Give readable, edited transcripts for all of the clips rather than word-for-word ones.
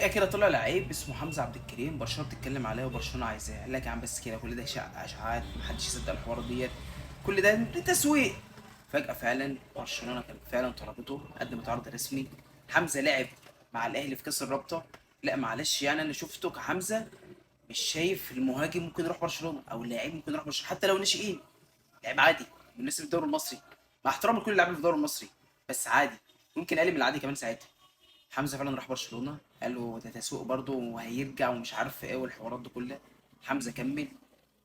فجأة كده طلع لعيب اسمه حمزة عبد الكريم، برشلونة بتتكلم عليه وبرشلونة عايزاه. قال لك يا عم بس كده كل ده اشاعات، محدش يصدق الحوار ديت، كل ده تسويق. فجأة فعلا برشلونة كانت فعلا طلبته، قدمت عرض رسمي. حمزة لعب مع الاهلي في كاس الرابطة. لا معلش، يعني انا شفته كحمزة مش شايف المهاجم ممكن يروح برشلونة او اللاعب ممكن يروح برشلونة حتى لو ناشئين. لعيب عادي بالنسبة للدوري المصري، مع احترامي لكل اللاعبين في الدوري المصري، بس عادي، ممكن اقل من العادي كمان ساعتها. حمزه فعلا راح برشلونه، قالوا ده تسويق برضه وهيرجع ومش عارف ايه والحوارات دي كلها. حمزه كمل،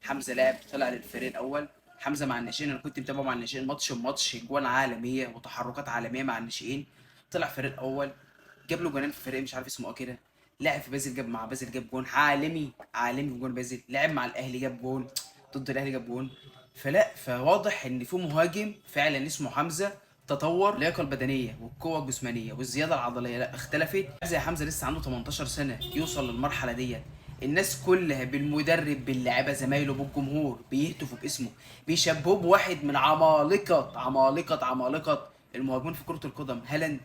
حمزه لعب، طلع للفريق الاول. حمزه مع الناشئين، انا كنت متابعه مع الناشئين ماتش بماتش، جوان عالميه وتحركات عالميه مع الناشئين. طلع فريق الاول، جاب له جونين في فريق مش عارف اسمه ايه كده. لعب في بازل، جاب مع بازل جاب جون عالمي عالمي في جون بازل. لعب مع الاهلي جاب جون، ضد الاهلي جاب جون. فواضح ان في مهاجم فعلا اسمه حمزه تطور. اللياقه البدنيه والقوه الجسمانيه والزياده العضليه لا اختلفت. زي حمزه لسه عنده 18 سنه يوصل للمرحله ديت. الناس كلها بالمدرب باللاعيبه زمايله بالجمهور بيهتفوا باسمه، بيشبهوه بواحد من عمالقه المهاجمين في كره القدم، هالاند.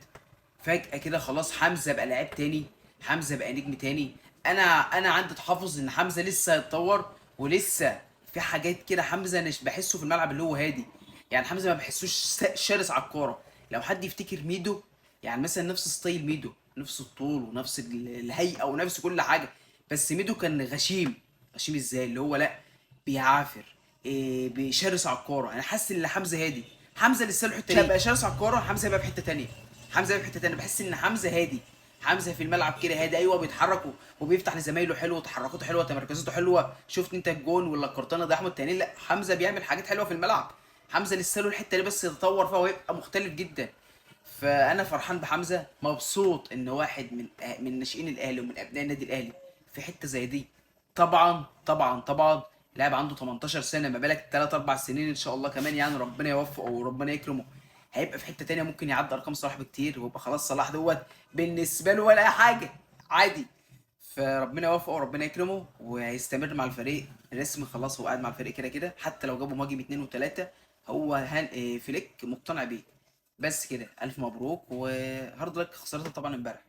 فجأة كده خلاص حمزة بقى لاعب تاني، حمزة بقى نجم تاني. انا عندي تحفظ ان حمزة لسه هيتطور، ولسه في حاجات كده. حمزة انا مش بحسه في الملعب اللي هو هادي، يعني حمزة ما بحسوش شرس على الكورة. لو حد يفتكر ميدو، يعني مثلا نفس ستايل ميدو، نفس الطول ونفس الهيئة ونفس كل حاجة. بس ميدو كان غشيم. غشيم ازاي؟ اللي هو لا، بيعافر، إيه، بيشرس على الكورة. انا حاسس ان حمزة هادي. حمزة لسه له حتة بقى شرس على الكورة، حمزة هيبقى في حتة تانية. حمزه في حته تانيه، بحس ان حمزه هادي. حمزه في الملعب كده هادي، ايوه بيتحرك وبيفتح لزمايله حلو، تحركاته حلوه، تمركزاته حلوه. شفت انت الجون ولا الكرتونه ده احمد تاني؟ لا حمزه بيعمل حاجات حلوه في الملعب. حمزه لسه له الحته دي بس يتطور فيها ويبقى مختلف جدا. فانا فرحان بحمزه، مبسوط ان واحد من ناشئين الاهلي ومن ابناء النادي الاهلي في حته زي دي. طبعا لاعب عنده 18 سنه، ما بالك 3 4 سنين ان شاء الله كمان، يعني ربنا يوفقه وربنا يكرمه. هيبقى في حته تانيه، ممكن يعدي ارقام صلاح بكتير، ويبقى خلاص صلاح دوت بالنسبه له ولا اي حاجه، عادي. فربنا يوفقه وربنا يكرمه، وهيستمر مع الفريق رسمي. خلاص هو قاعد مع الفريق كده كده، حتى لو جابوا مهاجم اتنين وتلاته هو فليك مقتنع بيه. بس كده الف مبروك، وهارد لك خسارتها طبعا امبارح.